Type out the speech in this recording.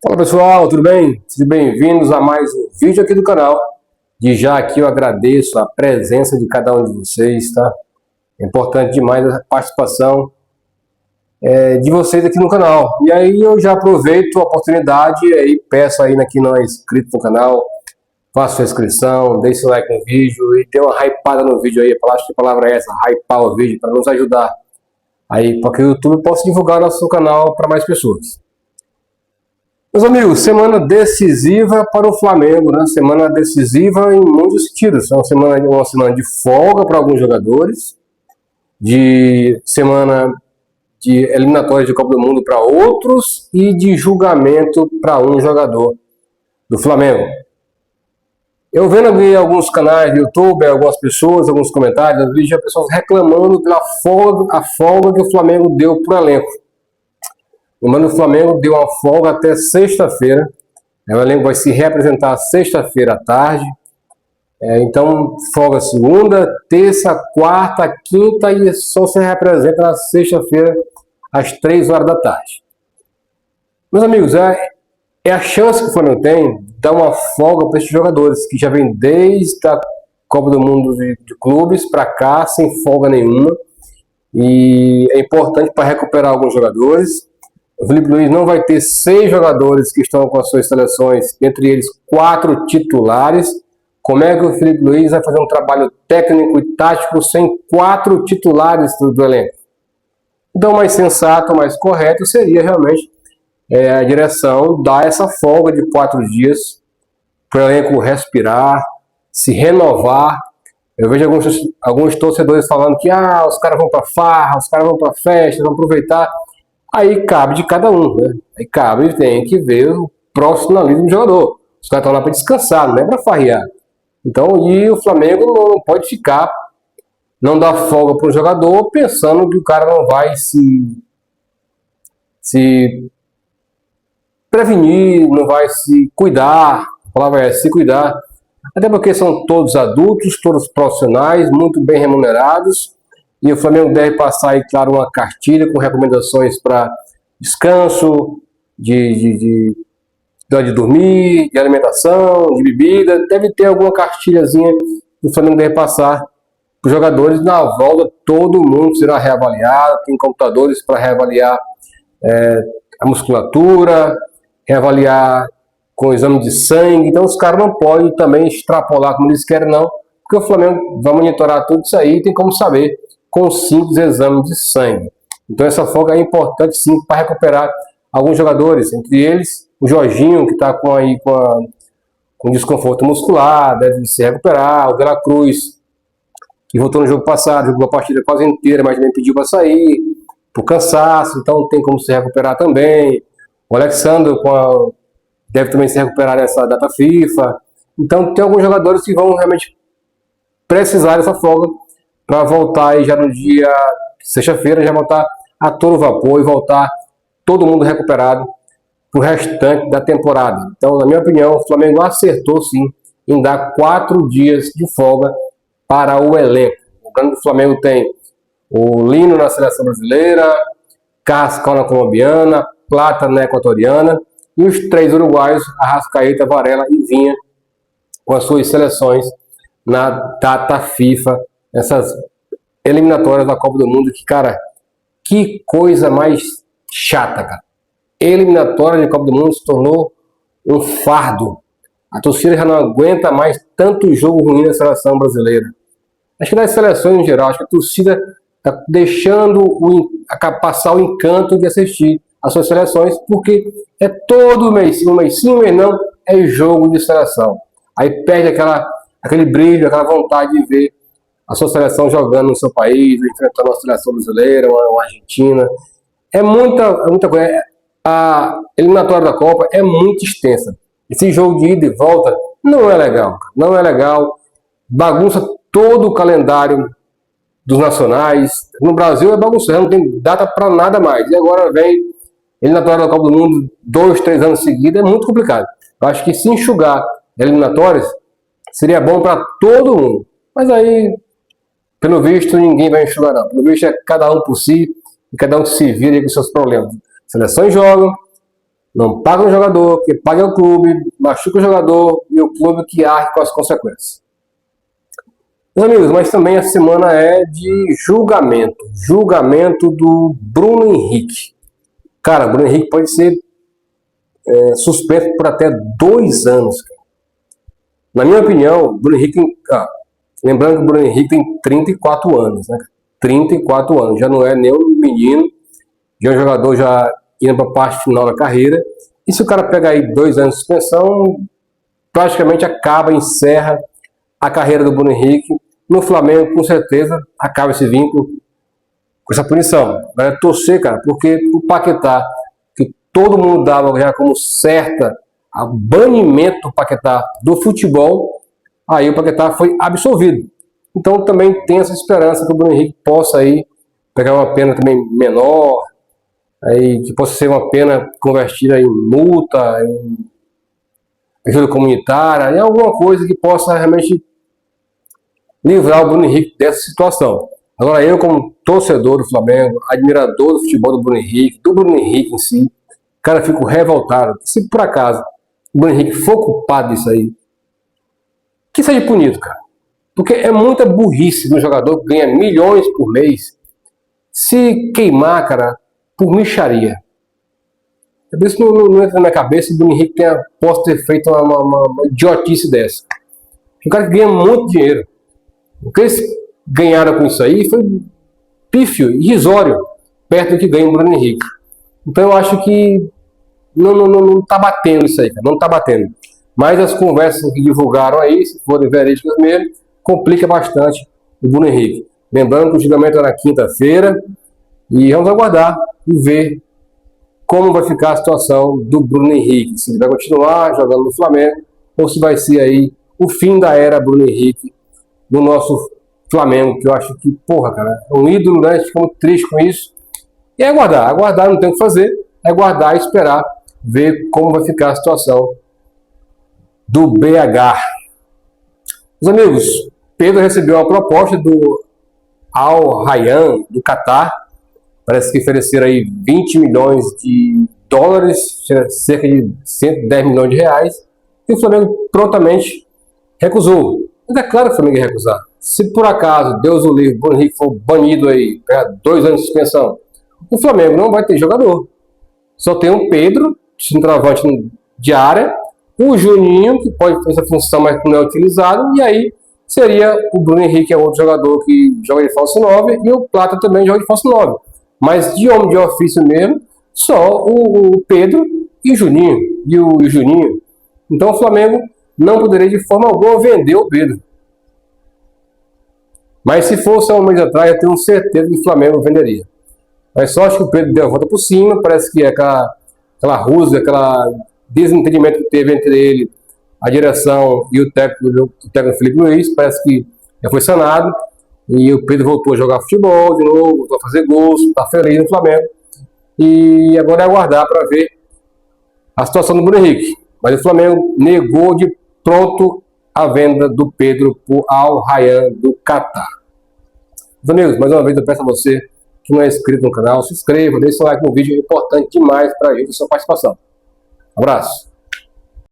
Fala pessoal, tudo bem? Sejam bem-vindos a mais um vídeo aqui do canal. De já aqui eu agradeço a presença de cada um de vocês, tá? É importante demais a participação de vocês aqui no canal. E aí eu já aproveito a oportunidade e peço aí quem não é inscrito no canal, faça sua inscrição, deixe seu like no vídeo e dê uma hypada no vídeo aí. Acho que a palavra é essa, hypar o vídeo, para nos ajudar aí, para que o YouTube possa divulgar nosso canal para mais pessoas. Meus amigos, semana decisiva para o Flamengo, né? Semana decisiva em muitos sentidos. É uma semana de folga para alguns jogadores, de semana de eliminatória de Copa do Mundo para outros e de julgamento para um jogador do Flamengo. Eu vendo aqui alguns canais do YouTube, algumas pessoas, alguns comentários, vídeos, pessoas reclamando pela folga que o Flamengo deu para o elenco. O Flamengo deu uma folga até sexta-feira. O elenco vai se reapresentar sexta-feira à tarde. Então, folga segunda, terça, quarta, quinta e só se reapresenta na sexta-feira às 3 horas da tarde. Meus amigos, é a chance que o Flamengo tem de dar uma folga para esses jogadores que já vêm desde a Copa do Mundo de clubes para cá, sem folga nenhuma. E é importante para recuperar alguns jogadores. O Felipe Luiz não vai ter 6 jogadores que estão com as suas seleções, entre eles 4 titulares. Como é que o Felipe Luiz vai fazer um trabalho técnico e tático sem 4 titulares do elenco? Então, o mais sensato, o mais correto seria realmente a direção dar essa folga de 4 dias para o elenco respirar, se renovar. Eu vejo alguns torcedores falando que os caras vão para farra, os caras vão para festa, vão aproveitar. Aí cabe de cada um, né? Tem que ver o profissionalismo do jogador. Os caras estão lá para descansar, não é para farrear. Então, e o Flamengo não pode não dar folga para o jogador pensando que o cara não vai se prevenir, não vai se cuidar. A palavra é se cuidar. Até porque são todos adultos, todos profissionais, muito bem remunerados. E o Flamengo deve passar aí, claro, uma cartilha com recomendações para descanso, de dormir, de alimentação, de bebida. Deve ter alguma cartilhazinha que o Flamengo deve passar para os jogadores. Na volta, todo mundo será reavaliado. Tem computadores para reavaliar a musculatura, reavaliar com exame de sangue. Então, os caras não podem também extrapolar como eles querem, não. Porque o Flamengo vai monitorar tudo isso aí e tem como saber com simples exames de sangue. Então essa folga é importante sim para recuperar alguns jogadores, entre eles o Jorginho, que está com desconforto muscular, deve se recuperar, o De La Cruz, que voltou no jogo passado, jogou a partida quase inteira, mas também pediu para sair, por cansaço, então tem como se recuperar também. O Alexandre deve também se recuperar nessa data FIFA. Então tem alguns jogadores que vão realmente precisar dessa folga para voltar aí já no dia sexta-feira, já voltar a todo vapor e voltar todo mundo recuperado para o restante da temporada. Então, na minha opinião, o Flamengo acertou sim em dar 4 dias de folga para o elenco. Lembrando que o Flamengo tem o Lino na seleção brasileira, Cascal na colombiana, Plata na equatoriana e os 3 uruguaios, Arrascaeta, Varela e Vinha, com as suas seleções na data FIFA, essas eliminatórias da Copa do Mundo, que coisa mais chata, cara. Eliminatória de Copa do Mundo se tornou um fardo. A torcida já não aguenta mais tanto jogo ruim na seleção brasileira. Acho que nas seleções em geral, acho que a torcida está deixando passar o encanto de assistir às suas seleções, porque é todo mês sim, mês não, é jogo de seleção. Aí perde aquele brilho, aquela vontade de ver a sua seleção jogando no seu país, enfrentando uma seleção brasileira, uma Argentina. É muita coisa. A eliminatória da Copa é muito extensa. Esse jogo de ida e volta não é legal. Não é legal. Bagunça todo o calendário dos nacionais. No Brasil é bagunçado, não tem data para nada mais. E agora vem eliminatória da Copa do Mundo 2, 3 anos seguidos, é muito complicado. Eu acho que se enxugar eliminatórias seria bom para todo mundo. Mas aí, pelo visto, ninguém vai enxugar não. Pelo visto é cada um por si, e cada um se vira com seus problemas. Seleções jogam, Não paga o jogador, que paga o clube, machuca o jogador e o clube que arque com as consequências. Meus amigos, mas também a semana é de julgamento. Julgamento do Bruno Henrique. Cara, o Bruno Henrique pode ser suspenso por até 2 anos. Cara. Na minha opinião, o Bruno Henrique... lembrando que o Bruno Henrique tem 34 anos, né? 34 anos. Já não é nem um menino. Já é um jogador já indo para a parte final da carreira. E se o cara pegar aí 2 anos de suspensão, praticamente acaba, encerra a carreira do Bruno Henrique. No Flamengo, com certeza, acaba esse vínculo com essa punição. Agora, torcer, cara, porque o Paquetá, que todo mundo dava já como certa o banimento do Paquetá do futebol, aí o Paquetá foi absolvido. Então também tem essa esperança que o Bruno Henrique possa aí pegar uma pena também menor, aí, que possa ser uma pena convertida em multa, em ajuda comunitária, em alguma coisa que possa realmente livrar o Bruno Henrique dessa situação. Agora eu, como torcedor do Flamengo, admirador do futebol do Bruno Henrique em si, cara, fico revoltado. Se por acaso o Bruno Henrique for culpado disso aí, que seja punido, cara. Porque é muita burrice de um jogador que ganha milhões por mês se queimar, cara, por mixaria. É por isso que não entra na minha cabeça que o Bruno Henrique possa ter feito uma idiotice dessa. Um cara que ganha muito dinheiro. O que eles ganharam com isso aí foi pífio, irrisório, perto do que ganha o Bruno Henrique. Então eu acho que não tá batendo isso aí, cara. Não tá batendo. Mas as conversas que divulgaram aí, se forem verídicas mesmo, complica bastante o Bruno Henrique. Lembrando que o julgamento é na quinta-feira e vamos aguardar e ver como vai ficar a situação do Bruno Henrique. Se ele vai continuar jogando no Flamengo ou se vai ser aí o fim da era Bruno Henrique no nosso Flamengo, que eu acho que, porra, cara, é um ídolo, né? A gente fica muito triste com isso. E é aguardar não tem o que fazer, é aguardar e esperar ver como vai ficar a situação do BH. Meus amigos, Pedro recebeu uma proposta do Al Rayyan, do Catar, parece que ofereceram aí 20 milhões de dólares, cerca de 110 milhões de reais, e o Flamengo prontamente recusou. Mas é claro que o Flamengo ia recusar. Se por acaso, Deus o livre, o Bruno Henrique for banido aí, pegar 2 anos de suspensão, o Flamengo não vai ter jogador. Só tem o Pedro, centroavante de área, o Juninho, que pode ter essa função, mas não é utilizado, e aí seria o Bruno Henrique, é outro jogador que joga de falso 9, e o Plata também joga de falso 9. Mas de homem de ofício mesmo, só o Pedro e o Juninho. E o Juninho. Então o Flamengo não poderia de forma alguma vender o Pedro. Mas se fosse há um mês atrás, eu tenho certeza que o Flamengo venderia. Mas só acho que o Pedro deu a volta por cima, parece que é aquela rusga, aquela desentendimento que teve entre ele, a direção e o técnico Felipe Luiz, parece que já foi sanado, e o Pedro voltou a jogar futebol de novo, voltou a fazer gols, está feliz no Flamengo, e agora é aguardar para ver a situação do Bruno Henrique. Mas o Flamengo negou de pronto a venda do Pedro por Al Rayyan do Catar. Meus amigos, mais uma vez eu peço a você que não é inscrito no canal, se inscreva, deixe seu like no vídeo, é importante demais para a gente a sua participação. Abraço!